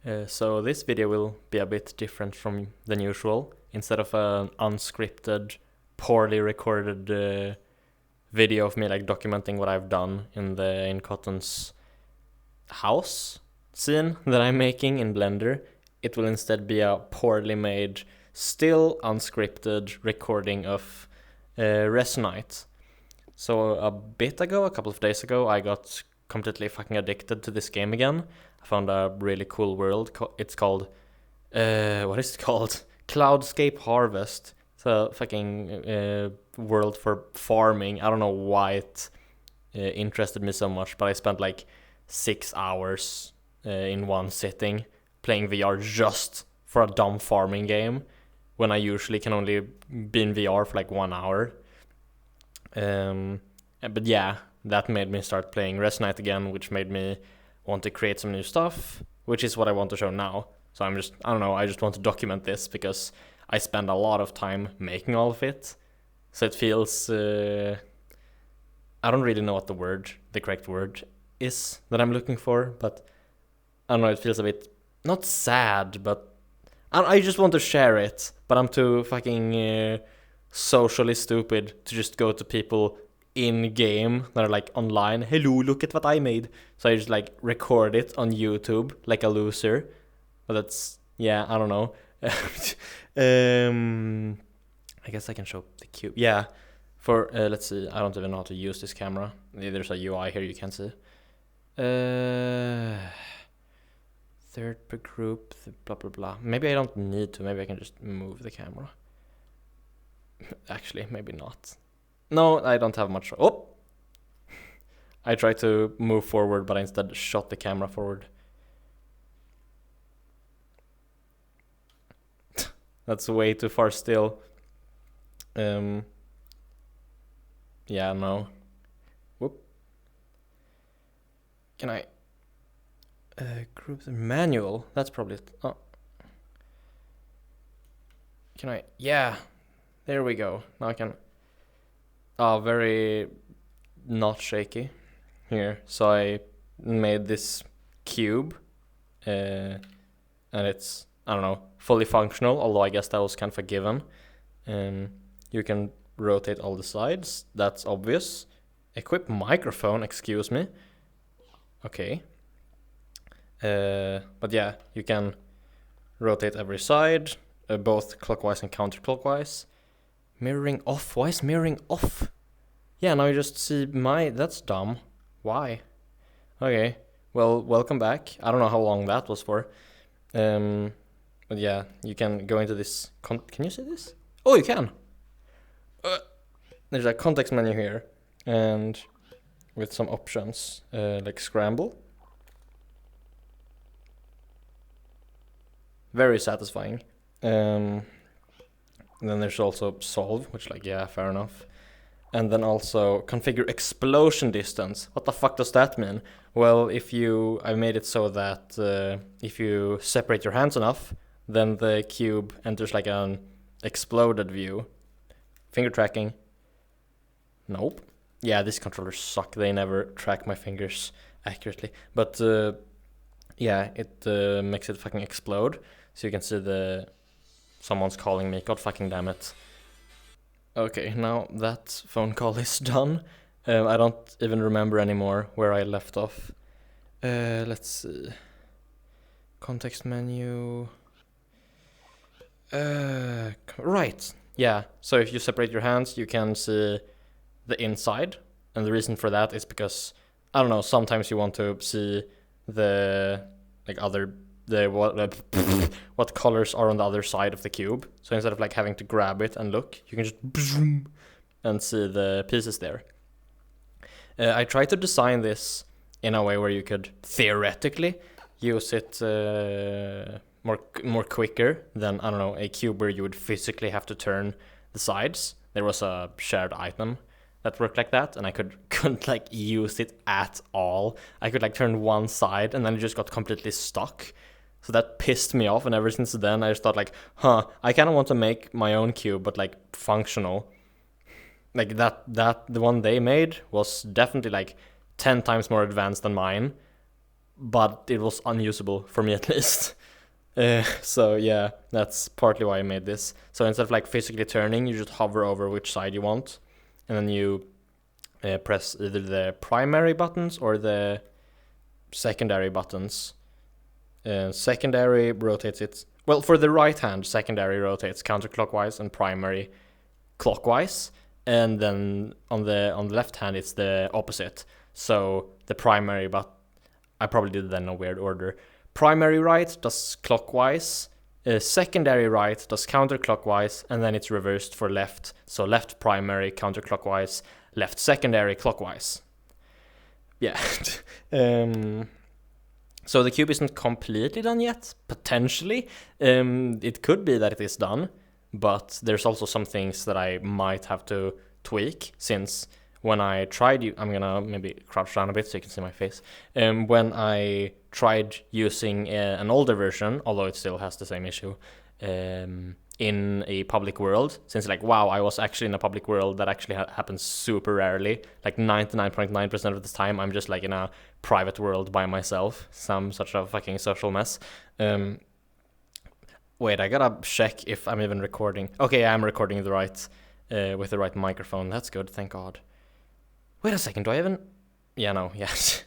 So this video will be a bit different from than usual. Instead of an unscripted, poorly recorded video of me like documenting what I've done in Cotton's house scene that I'm making in Blender, it will instead be a poorly made, still unscripted recording of Resonite. So a couple of days ago, I got completely fucking addicted to this game again. I found a really cool world. It's called, what is it called? Cloudscape Harvest. It's a fucking world for farming. I don't know why it interested me so much, but I spent like 6 hours in one sitting playing VR just for a dumb farming game when I usually can only be in VR for like 1 hour. But yeah, that made me start playing Resonite again, which made me want to create some new stuff, which is what I want to show now. So I don't know, I just want to document this because I spend a lot of time making all of it. So it feels, I don't really know what the correct word is that I'm looking for, but I don't know, it feels a bit, not sad, but I just want to share it, but I'm too fucking socially stupid to just go to people in game that are like online. Hello, look at what I made. So I just like record it on YouTube like a loser. But that's, yeah, I don't know. I guess I can show the cube. Yeah, for let's see. I don't even know how to use this camera. There's a UI here you can see. Third per group, blah blah blah. Maybe I don't need to. Maybe I can just move the camera. Actually, maybe not. No, I don't have much. Oh! I tried to move forward, but I instead shot the camera forward. That's way too far still. Yeah, no. Whoop. Can I... group the manual? That's probably it. Oh. Can I... Yeah. There we go. Now I can... Oh, very not shaky here. So I made this cube, and it's, I don't know, fully functional, although I guess that was kind of a given. You can rotate all the sides, that's obvious. Equip microphone, excuse me. Okay. But yeah, you can rotate every side, both clockwise and counterclockwise. Mirroring off. Why is mirroring off? Yeah, now you just see that's dumb. Why? Okay. Well, welcome back. I don't know how long that was for. But yeah, you can go into this... Can you see this? Oh, you can! There's a context menu here. And with some options. Like scramble. Very satisfying. And then there's also solve, which like, yeah, fair enough. And then also configure explosion distance. What the fuck does that mean? Well, I made it so that if you separate your hands enough, then the cube enters like an exploded view. Finger tracking. Nope. Yeah, these controllers suck. They never track my fingers accurately. But yeah, it makes it fucking explode. So you can see someone's calling me. God fucking damn it. Okay, now that phone call is done. I don't even remember anymore where I left off. Let's see. Context menu. Right. Yeah, so if you separate your hands, you can see the inside. And the reason for that is because, I don't know, sometimes you want to see what colors are on the other side of the cube. So instead of like having to grab it and look, you can just zoom and see the pieces there. I tried to design this in a way where you could theoretically use it more quicker than, I don't know, a cube where you would physically have to turn the sides. There was a shared item that worked like that, and I couldn't like use it at all. I could like turn one side and then it just got completely stuck. So that pissed me off, and ever since then I just thought like, I kind of want to make my own cube, but like functional. Like the one they made was definitely like 10 times more advanced than mine, but it was unusable for me at least. So yeah, that's partly why I made this. So instead of like physically turning, you just hover over which side you want, and then you press either the primary buttons or the secondary buttons. Secondary rotates it. Well, for the right hand, secondary rotates counterclockwise and primary clockwise, and then on the left hand it's the opposite. So the primary, but I probably did that in a weird order. Primary right does clockwise, secondary right does counterclockwise, and then it's reversed for left. So left primary counterclockwise, left secondary clockwise. Yeah. So the cube isn't completely done yet, potentially. It could be that it is done, but there's also some things that I might have to tweak, since when I tried, I'm gonna maybe crouch down a bit so you can see my face. When I tried using an older version, although it still has the same issue, in a public world, since like, wow, I was actually in a public world that actually happens super rarely. Like 99.9% of the time, I'm just like in a private world by myself. Some such a fucking social mess. Wait, I gotta check if I'm even recording. Okay, I'm recording the right, with the right microphone. That's good, thank God. Wait a second, do I even... Yeah, no, yes.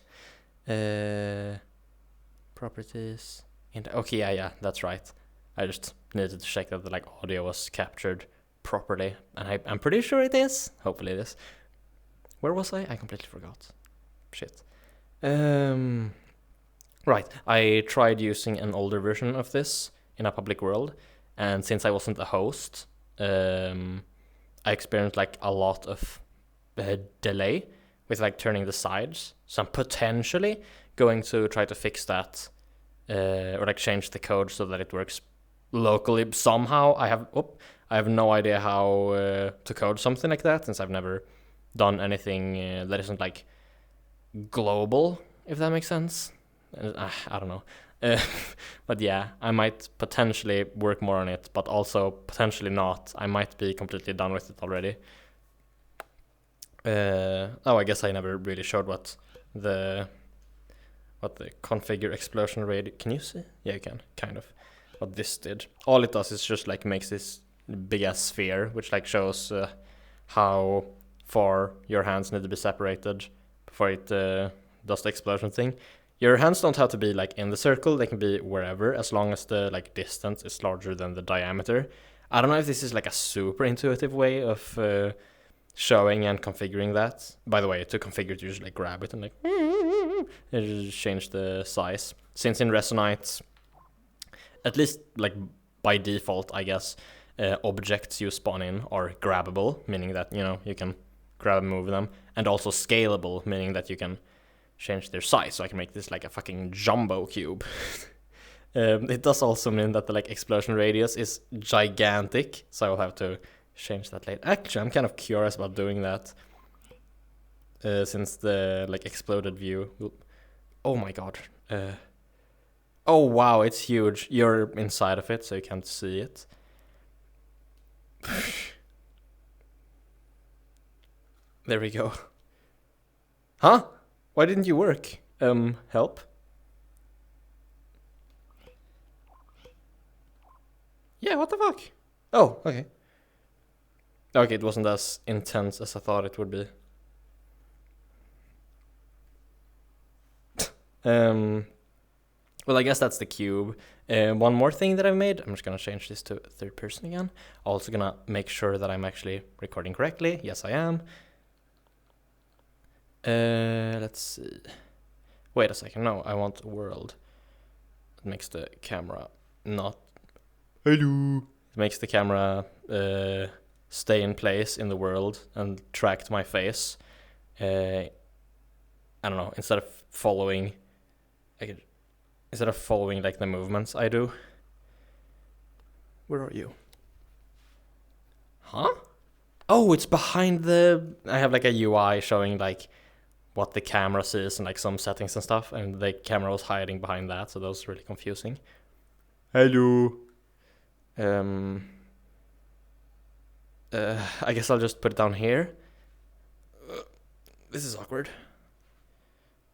Properties... Okay, yeah, that's right. I just needed to check that the like audio was captured properly, and I'm pretty sure it is. Hopefully it is. Where was I? I completely forgot. Shit. Right, I tried using an older version of this in a public world, and since I wasn't a host, I experienced like a lot of delay with like turning the sides. So I'm potentially going to try to fix that, or like change the code so that it works locally somehow. I have no idea how to code something like that, since I've never done anything that isn't like global, if that makes sense. I don't know. But yeah, I might potentially work more on it, but also potentially not. I might be completely done with it already. I guess I never really showed what the configure explosion rate. Can you see? Yeah, you can, kind of. What this did. All it does is just like makes this big ass sphere, which like shows how far your hands need to be separated before it does the explosion thing. Your hands don't have to be like in the circle, they can be wherever, as long as the like distance is larger than the diameter. I don't know if this is like a super intuitive way of showing and configuring that. By the way, to configure it, you just like grab it and like just change the size. Since in Resonite, at least like by default, I guess, objects you spawn in are grabbable, meaning that, you know, you can grab and move them, and also scalable, meaning that you can change their size. So I can make this like a fucking jumbo cube. It does also mean that the like explosion radius is gigantic, so I'll have to change that later. Actually, I'm kind of curious about doing that, since the like exploded view will... Oh my god. Oh wow, it's huge. You're inside of it, so you can't see it. There we go. Huh? Why didn't you work? Help? Yeah, what the fuck? Oh, okay. Okay, it wasn't as intense as I thought it would be. Well, I guess that's the cube. One more thing that I've made, I'm just gonna change this to third person again. Also gonna make sure that I'm actually recording correctly. Yes, I am. Let's see. Wait a second, no, I want a world. It makes the camera not... Hello! It makes the camera stay in place in the world and track my face. I don't know, instead of following like the movements I do. Where are you? Huh? Oh, it's behind the... I have like a UI showing like what the camera sees and like some settings and stuff, and the camera was hiding behind that, so that was really confusing. Hello. I guess I'll just put it down here. This is awkward.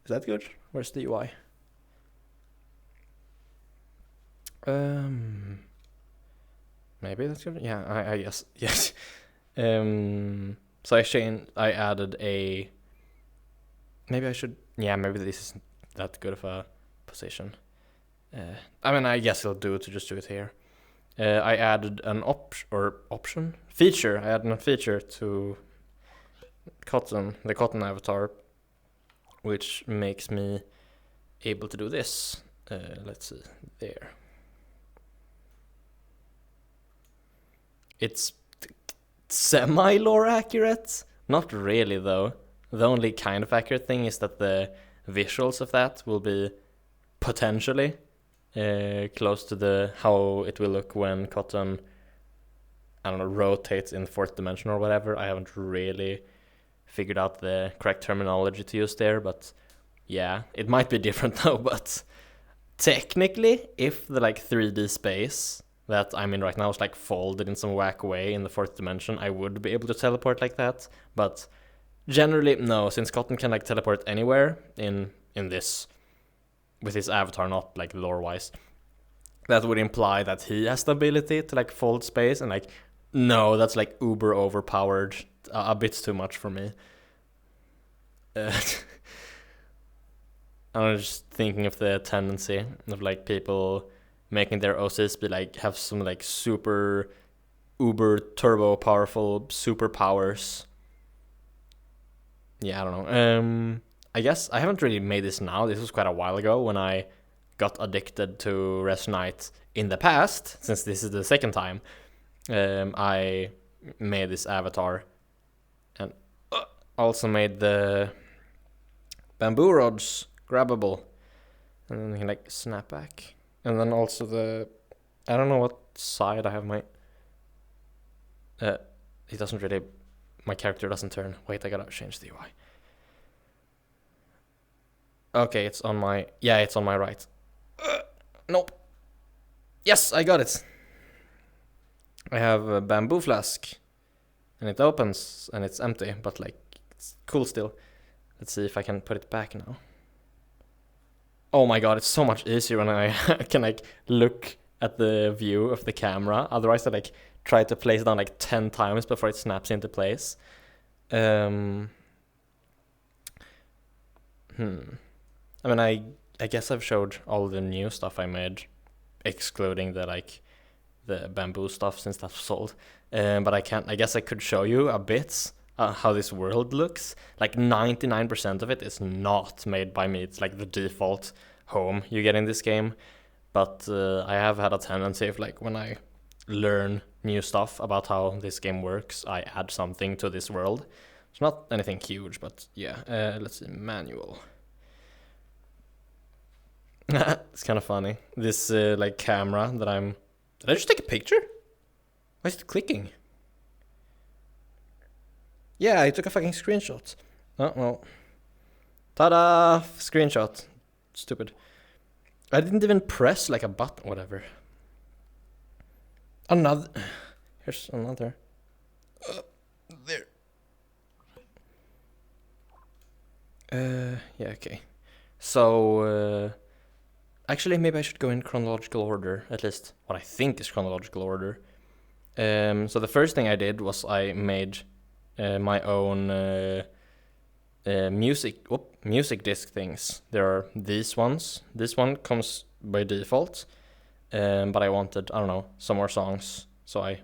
Is that good? Where's the UI? Maybe that's good. Yeah, I guess yes. So I added a. Maybe I should. Yeah, maybe this isn't that good of a position. I mean, I guess it'll do to just do it here. I added an option feature. I added a feature to the cotton avatar, which makes me able to do this. Let's see there. It's semi-lore accurate. Not really though. The only kind of accurate thing is that the visuals of that will be potentially close to the how it will look when cotton, I don't know, rotates in the fourth dimension or whatever. I haven't really figured out the correct terminology to use there, but yeah, it might be different though. But technically, if the like 3D space that I'm in right now is like folded in some whack way in the fourth dimension, I would be able to teleport like that. But generally, no, since cotton can like teleport anywhere in this with his avatar, not like lore wise, that would imply that he has the ability to like fold space, and like no, that's like uber overpowered, a bit too much for me. I'm just thinking of the tendency of like people making their OCs be like have some like super uber turbo powerful superpowers. Yeah, I don't know. I guess I haven't really made this now. This was quite a while ago when I got addicted to Resonite in the past, since this is the second time. I made this avatar and also made the bamboo rods grabbable, and then you can like snap back. And then also I don't know what side I have my it doesn't really, my character doesn't turn. Wait, I gotta change the UI. Okay, it's on my right. Nope. Yes, I got it. I have a bamboo flask, and it opens, and it's empty, but like it's cool still. Let's see if I can put it back now. Oh my god, it's so much easier when I can like look at the view of the camera. Otherwise, I like try to place it down like 10 times before it snaps into place. I mean, I guess I've showed all the new stuff I made, excluding the bamboo stuff since that's sold. But I guess I could show you a bit how this world looks. Like 99% of it is not made by me. It's like the default home you get in this game. But I have had a tendency of like when I learn new stuff about how this game works, I add something to this world. It's not anything huge, but yeah. Let's see, manual. It's kind of funny. This like camera that Did I just take a picture? Why is it clicking? Yeah, I took a fucking screenshot. Oh, well. Ta-da! Screenshot. Stupid. I didn't even press like a button, whatever. Another. Here's another. There. Yeah, okay. So, actually, maybe I should go in chronological order, at least what I think is chronological order. So the first thing I did was I made my own music disc things. There are these ones. This one comes by default, but I wanted, I don't know, some more songs, so I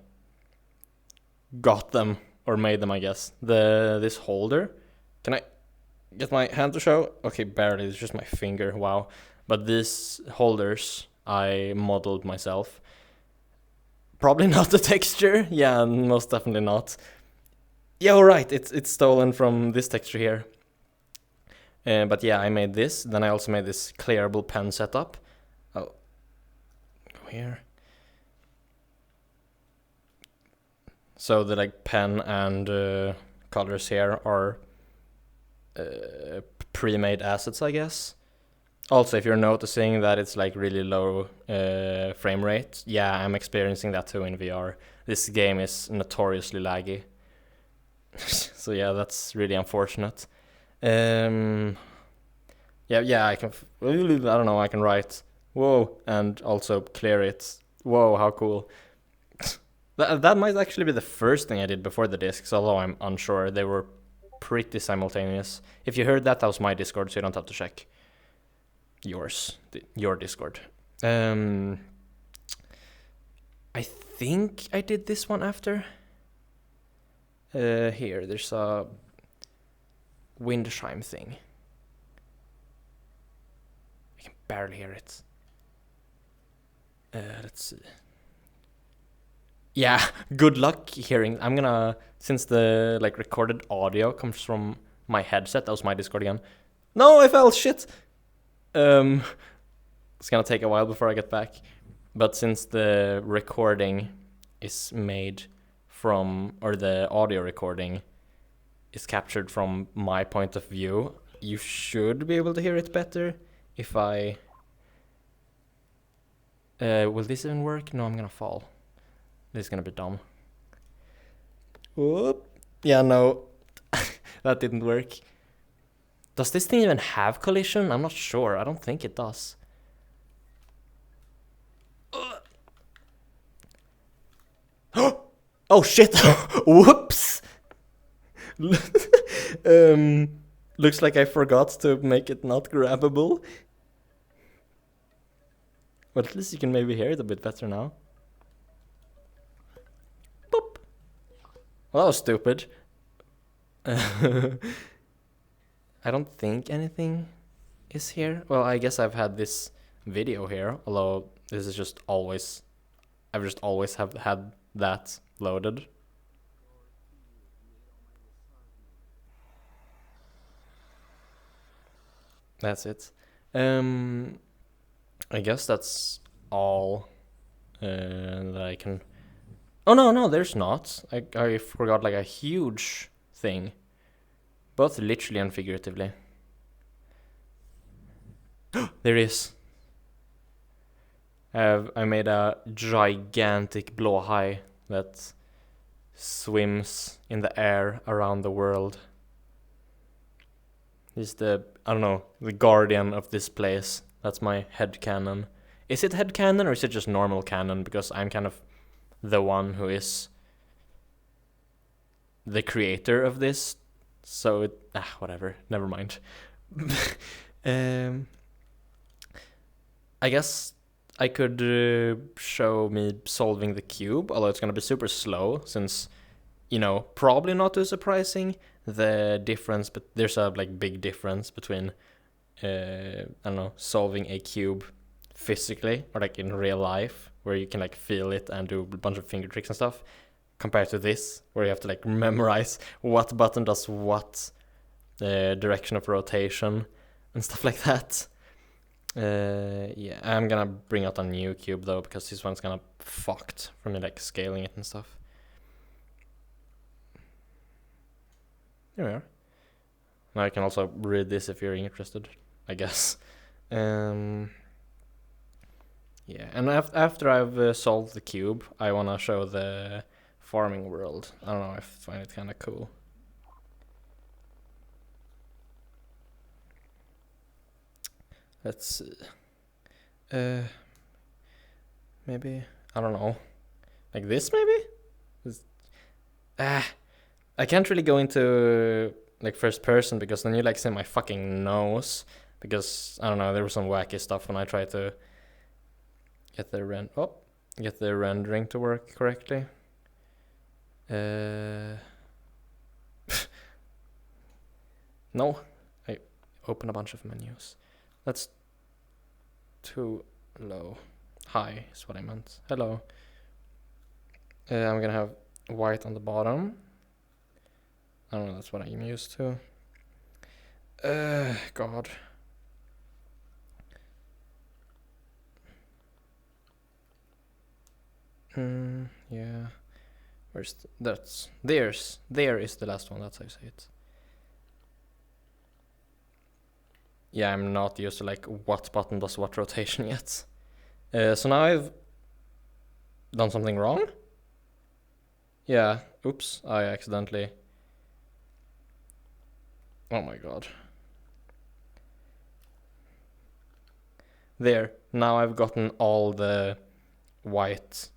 got them, or made them, I guess. This holder, can I get my hand to show? Okay, barely, it's just my finger, wow. But these holders I modeled myself. Probably not the texture, yeah, most definitely not. Yeah, alright, it's stolen from this texture here. But yeah, I made this. Then I also made this clearable pen setup. Oh, go here. So the like pen and colors here are pre-made assets, I guess. Also, if you're noticing that it's like really low frame rate, yeah, I'm experiencing that too in VR. This game is notoriously laggy. So yeah, that's really unfortunate. Yeah, I can. I don't know. I can write Whoa, and also clear it. Whoa, how cool. That might actually be the first thing I did before the discs, although I'm unsure. They were pretty simultaneous. If you heard that, that was my Discord, so you don't have to check your Discord. I think I did this one after. Here, there's a wind chime thing. I can barely hear it. Let's see. Yeah, good luck hearing. I'm gonna, since the like recorded audio comes from my headset, that was my Discord again. No, I fell, shit! It's gonna take a while before I get back. But since the recording is made from, or the audio recording is captured from my point of view, you should be able to hear it better if I... will this even work? No, I'm gonna fall. This is gonna be dumb. Whoop. Yeah, no. That didn't work. Does this thing even have collision? I'm not sure. I don't think it does. Oh shit! Whoops! Looks like I forgot to make it not grabbable. But at least you can maybe hear it a bit better now. Boop! Well, that was stupid. I don't think anything is here. Well, I guess I've had this video here, although this is just always... I've just always have had that loaded. That's it. I guess that's all that I can... Oh no, there's not. I forgot like a huge thing. Both literally and figuratively. There is. I made a gigantic blåhaj that swims in the air around the world. He's the, I don't know, the guardian of this place. That's my headcanon. Is it headcanon or is it just normal canon? Because I'm kind of the one who is the creator of this. So it, whatever, never mind. I guess I could show me solving the cube, although it's gonna be super slow since, you know, probably not too surprising, the difference, but there's a like big difference between, I don't know, solving a cube physically or like in real life where you can like feel it and do a bunch of finger tricks and stuff, compared to this where you have to like memorize what button does what, direction of rotation and stuff like that. Yeah, I'm gonna bring out a new cube though, because this one's gonna fucked from me like scaling it and stuff. There we are. Now I can also read this if you're interested, I guess. Yeah, and after I've solved the cube, I wanna show the farming world. I don't know, I find it kinda cool. Let's see. Maybe, I don't know. Like this maybe? I can't really go into like first person because then you like see my fucking nose. Because, I don't know, there was some wacky stuff when I tried to get the rendering to work correctly. No, I open a bunch of menus. That's too low. High is what I meant. Hello. I'm gonna have white on the bottom. I don't know, that's what I'm used to. God. Yeah. Where's there is the last one, that's how you say it. Yeah, I'm not used to like what button does what rotation yet. So now I've done something wrong? Yeah, oops, I accidentally... Oh my god. There. Now I've gotten all the white...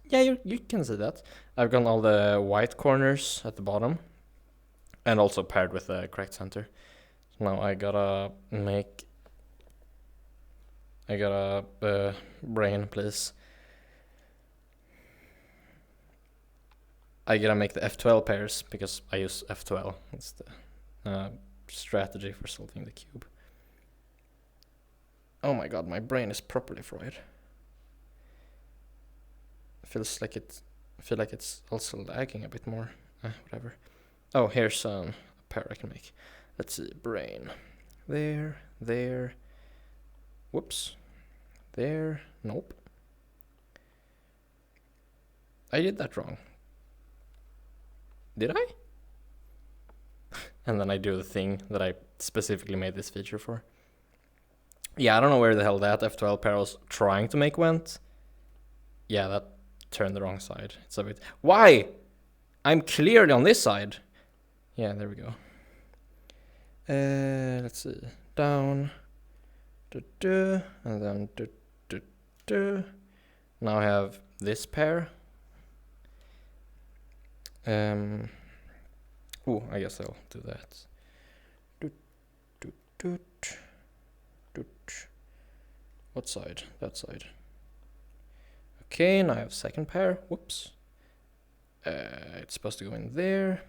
you can see that. I've gotten all the white corners at the bottom. And also paired with the correct center. So now I gotta make... brain, please. I gotta make the F12 pairs, because I use F12. It's the strategy for solving the cube. Oh my god, my brain is properly fried. I feel like it's also lagging a bit more. Whatever. Oh, here's a pair I can make. Let's see, brain. There. Whoops. There. Nope. I did that wrong. Did I? And then I do the thing that I specifically made this feature for. Yeah, I don't know where the hell that F12 pair I was trying to make went. Yeah, that turned the wrong side. It's a bit... Why? I'm clearly on this side. Yeah, there we go. Let's see. Down. And then... Now I have this pair. Oh, I guess I'll do that. What side? That side. Okay, now I have second pair. Whoops. It's supposed to go in there.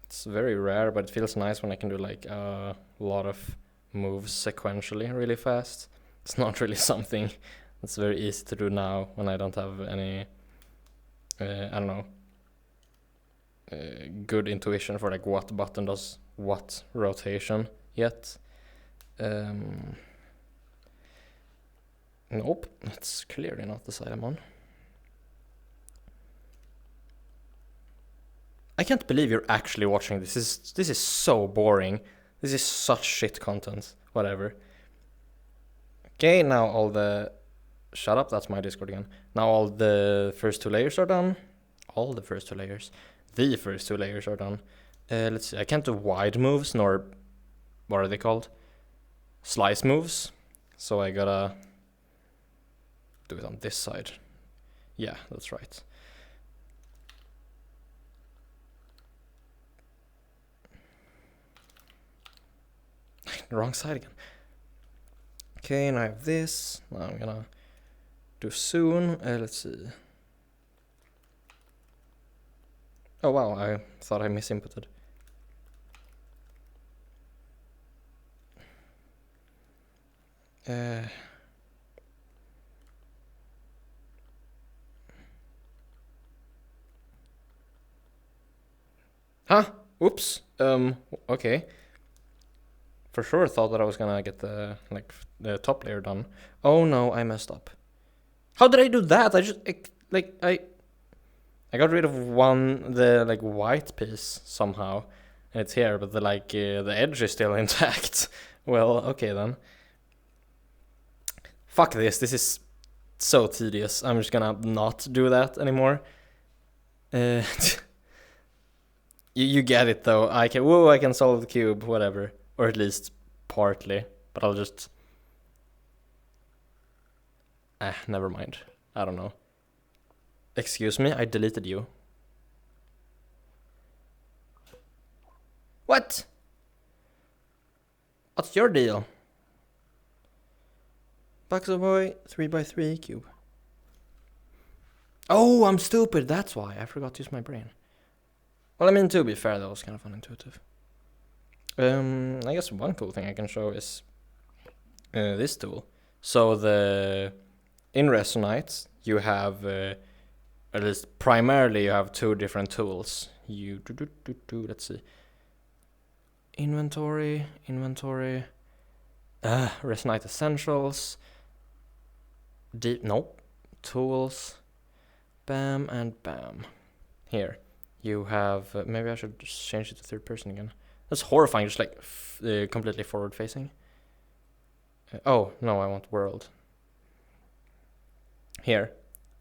It's very rare, but it feels nice when I can do like a lot of moves sequentially really fast. It's not really something that's very easy to do now when I don't have any, I don't know, good intuition for like what button does what rotation yet. Nope, that's clearly not the side I'm on. I can't believe you're actually watching this. This is so boring. This is such shit content. Whatever. Okay, now all the... Shut up, that's my Discord again. Now all the first two layers are done. All the first two layers. The first two layers are done. Let's see, I can't do wide moves, nor... What are they called? Slice moves. So I gotta... do it on this side. Yeah, that's right. Wrong side again. Okay, and I have this. Now I'm gonna do soon. Let's see. Oh wow, I thought I misinputted. Huh? Oops. Okay. For sure thought that I was gonna get the top layer done. Oh no, I messed up. How did I do that? I got rid of the white piece somehow. And it's here, but the edge is still intact. Well, okay then. Fuck this. This is so tedious. I'm just gonna not do that anymore. You get it though. I can solve the cube, whatever. Or at least partly. But I'll just... never mind. I don't know. Excuse me, I deleted you. What? What's your deal? Buxo Boy 3x3 cube. Oh, I'm stupid. That's why. I forgot to use my brain. Well, I mean, to be fair, that was kind of unintuitive. I guess one cool thing I can show is this tool. So in Resonite, you have, at least primarily, you have two different tools. Let's see. Inventory. Resonite Essentials. Nope. Tools. Bam and bam. Here. You have, maybe I should just change it to third person again. That's horrifying, just completely forward facing. Oh, no, I want world. Here,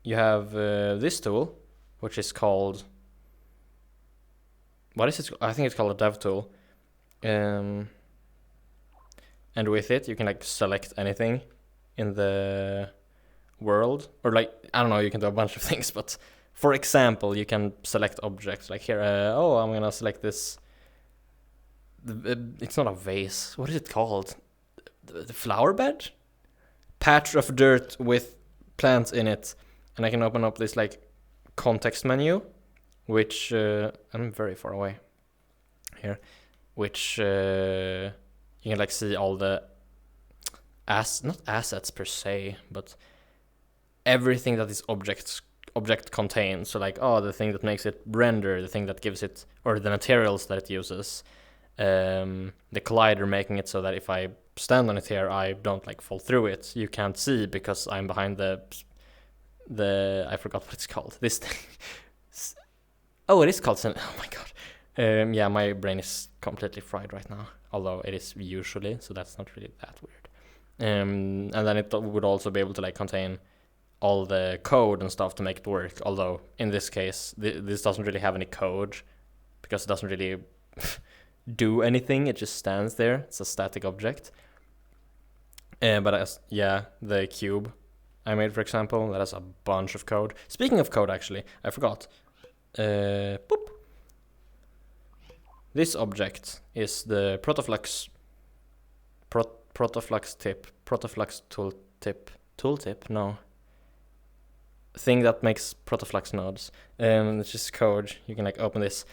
you have this tool, which is called... What is it? I think it's called a dev tool. and with it you can like select anything in the world, or like, I don't know, you can do a bunch of things, but for example, you can select objects like here. I'm gonna select this. It's not a vase. What is it called? The flower bed? Patch of dirt with plants in it, and I can open up this like context menu, which I'm very far away here, which you can like see all the not assets per se, but everything that this object contains. So like, the thing that makes it render, the thing that gives it, or the materials that it uses, the collider making it so that if I stand on it here, I don't like fall through it. You can't see because I'm behind the I forgot what it's called. This thing. It is called. Oh my god. Yeah, my brain is completely fried right now. Although it is usually, so that's not really that weird. And then it would also be able to like contain all the code and stuff to make it work. Although in this case, this doesn't really have any code because it doesn't really do anything. It just stands there. It's a static object. But the cube I made, for example, that has a bunch of code. Speaking of code, actually, I forgot. Boop. This object is the protoflux tooltip. No. Thing that makes protoflux nodes. It's just code. You can like open this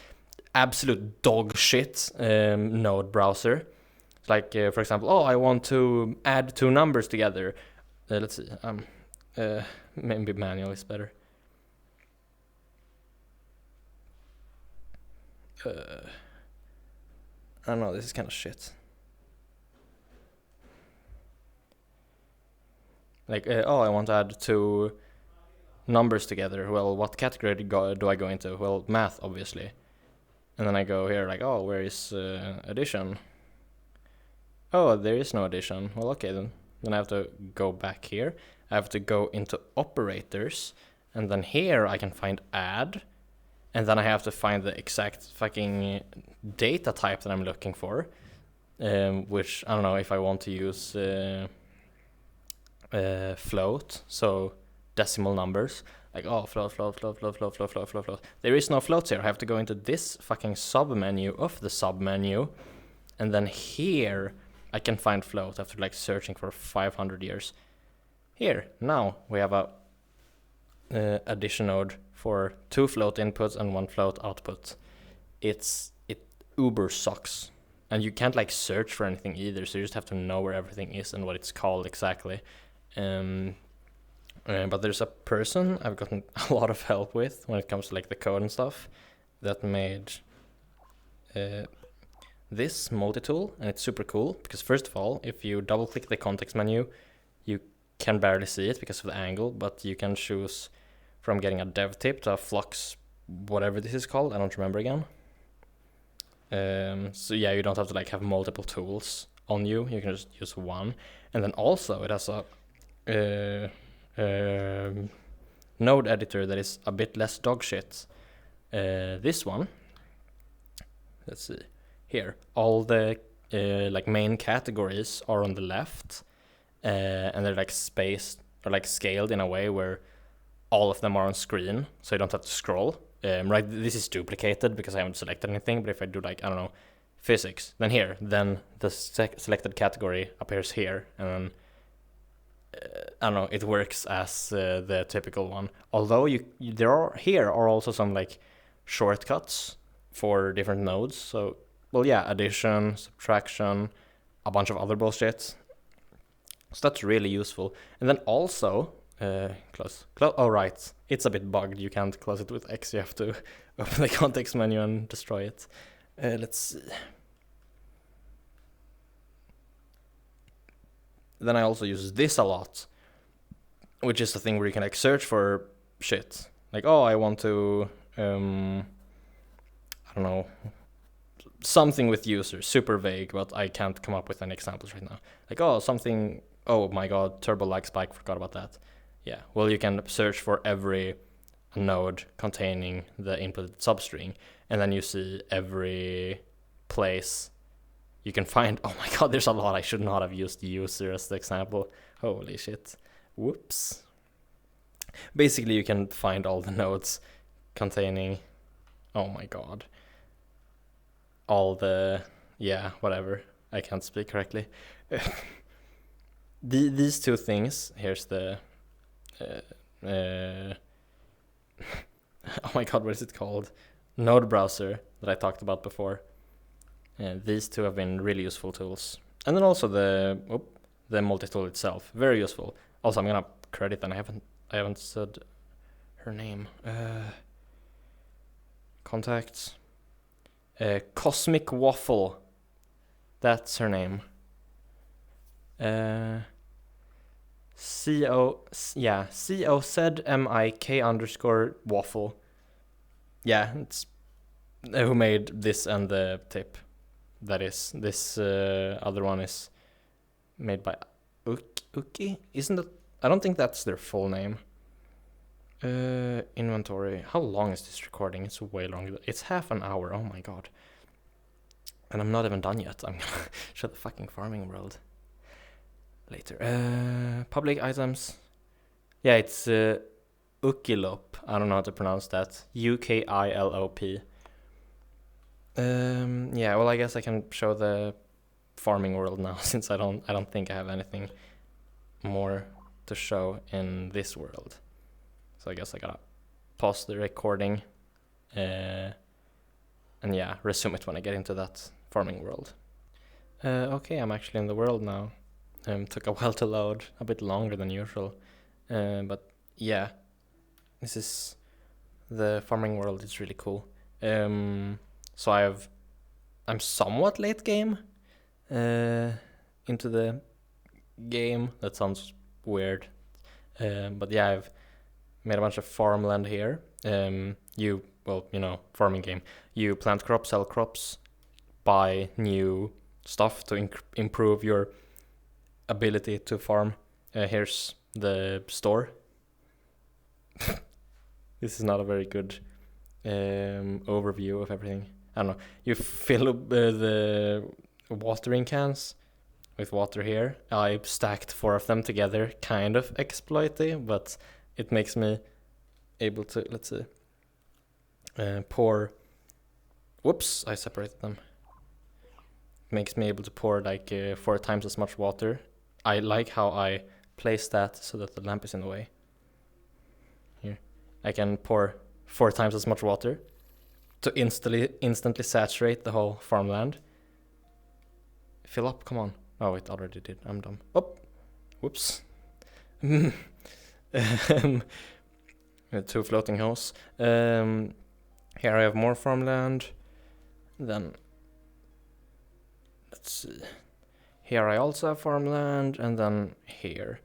absolute dog shit node browser. Like for example, I want to add two numbers together. Let's see. Maybe manual is better. I don't know. This is kind of shit. Like, I want to add two numbers together. Well, what category do I go into? Well, math, obviously. And then I go here, like, where is addition? Oh, there is no addition. Well, okay, then I have to go back here. I have to go into operators, and then here I can find add, and then I have to find the exact fucking data type that I'm looking for, which I don't know if I want to use float, so decimal numbers. Like, float. There is no floats here. I have to go into this fucking sub-menu of the sub-menu, and then here I can find float after like searching for 500 years. Here, now we have a addition node for 2 float inputs and 1 float output. It uber sucks. And you can't like search for anything either, so you just have to know where everything is and what it's called exactly. But there's a person I've gotten a lot of help with when it comes to like the code and stuff that made this multi-tool, and it's super cool because first of all, if you double click the context menu, you can barely see it because of the angle, but you can choose from getting a dev tip to a flux, whatever this is called, I don't remember again. So yeah, you don't have to like have multiple tools on you can just use one. And then also it has a node editor that is a bit less dog shit. This one, let's see here, all the like main categories are on the left, and they're like spaced or like scaled in a way where all of them are on screen, so you don't have to scroll. Right, this is duplicated because I haven't selected anything, but if I do like, I don't know, physics, then the selected category appears here, and then I don't know, it works as the typical one. Although there are also some like shortcuts for different nodes. So, well, yeah, addition, subtraction, a bunch of other bullshit. So that's really useful. And then also, close. Oh, right, it's a bit bugged. You can't close it with X. You have to open the context menu and destroy it. Let's see. Then I also use this a lot, which is the thing where you can like search for shit. Like, I want to, I don't know, something with users, super vague, but I can't come up with any examples right now. Like, something, oh my god, turbo lag spike, forgot about that. Yeah, well, you can search for every node containing the input substring, and then you see every place you can find, oh my god, there's a lot. I should not have used user as the example. Holy shit. Whoops. Basically, you can find all the nodes containing, oh my god, all the, yeah, whatever. I can't speak correctly. These two things, here's the, oh my god, what is it called? Node browser that I talked about before. These two have been really useful tools. And then also the multi-tool itself, very useful. Also, I'm gonna credit, and I haven't said her name. Contacts. Cosmic Waffle. That's her name. COZMIK_waffle. Yeah, it's who made this and the tip. That is, this other one is made by Uki? Isn't that? I don't think that's their full name. Inventory. How long is this recording? It's way longer. It's half an hour. Oh my god. And I'm not even done yet. I'm gonna show the fucking farming world later. Public items. Yeah, it's Ukilop. I don't know how to pronounce that. UKILOP. Yeah, well, I guess I can show the farming world now, since I don't think I have anything more to show in this world. So I guess I gotta pause the recording, and yeah, resume it when I get into that farming world. Okay, I'm actually in the world now. Took a while to load, a bit longer than usual, but yeah, this is the farming world. It's really cool. So I'm somewhat late game into the game. That sounds weird, but yeah, I've made a bunch of farmland here. Farming game. You plant crops, sell crops, buy new stuff to improve your ability to farm. Here's the store. This is not a very good overview of everything. I don't know. You fill up the watering cans with water here. I stacked 4 of them together, kind of exploity, but it makes me able to, let's see, pour. Whoops, I separated them. It makes me able to pour like 4 times as much water. I like how I place that so that the lamp is in the way. Here, I can pour 4 times as much water to instantly saturate the whole farmland. Fill up, come on. Oh, it already did. I'm dumb. Oh, whoops. 2 floating hose. Here I have more farmland. Then, let's see. Here I also have farmland, and then here.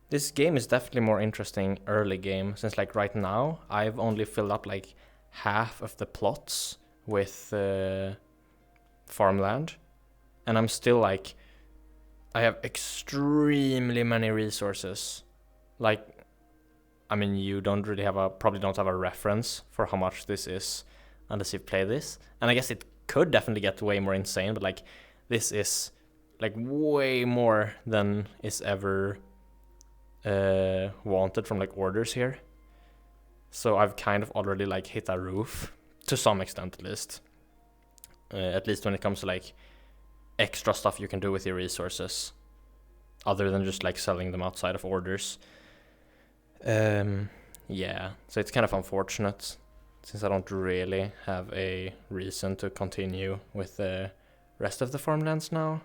This game is definitely more interesting early game, since like right now, I've only filled up like half of the plots with farmland, and I'm still like, I have extremely many resources. Like, I mean, you probably don't have a reference for how much this is unless you've played this, and I guess it could definitely get way more insane, but like, this is like way more than is ever wanted from like orders here. So I've kind of already like hit a roof to some extent, at least when it comes to like extra stuff you can do with your resources other than just like selling them outside of orders. Yeah, so it's kind of unfortunate since I don't really have a reason to continue with the rest of the farmlands now.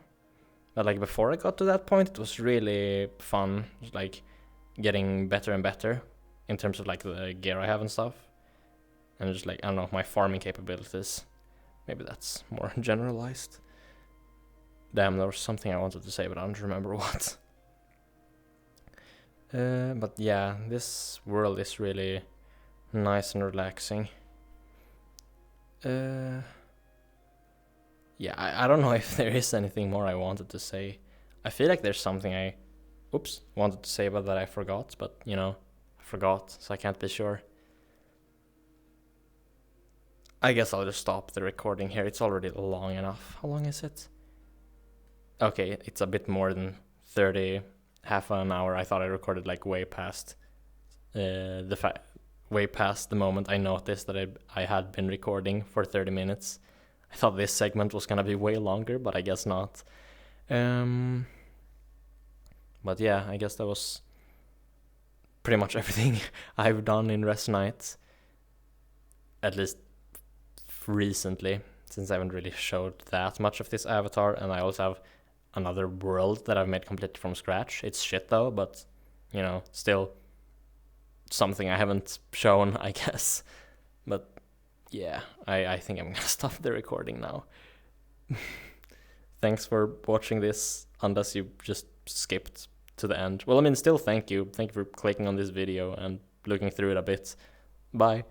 But like before I got to that point, it was really fun, just like getting better and better in terms of like the gear I have and stuff, and just like, I don't know, my farming capabilities. Maybe that's more generalized. Damn, there was something I wanted to say, but I don't remember what. But yeah, this world is really nice and relaxing. Yeah, I don't know if there is anything more I wanted to say. I feel like there's something I wanted to say about that I forgot, but I forgot, so I can't be sure. I guess I'll just stop the recording here. It's already long enough. How long is it? okay, it's a bit more than 30, half an hour. I thought I recorded like way past way past the moment I noticed that I had been recording for 30 minutes. I thought this segment was gonna be way longer, but I guess not. But yeah, I guess that was pretty much everything I've done in Resonite, at least recently, since I haven't really showed that much of this avatar, and I also have another world that I've made completely from scratch. It's shit though, but you know, still something I haven't shown, I guess. But yeah, I think I'm gonna stop the recording now. Thanks for watching this, unless you just skipped to the end. Well, I mean, still thank you. Thank you for clicking on this video and looking through it a bit. Bye.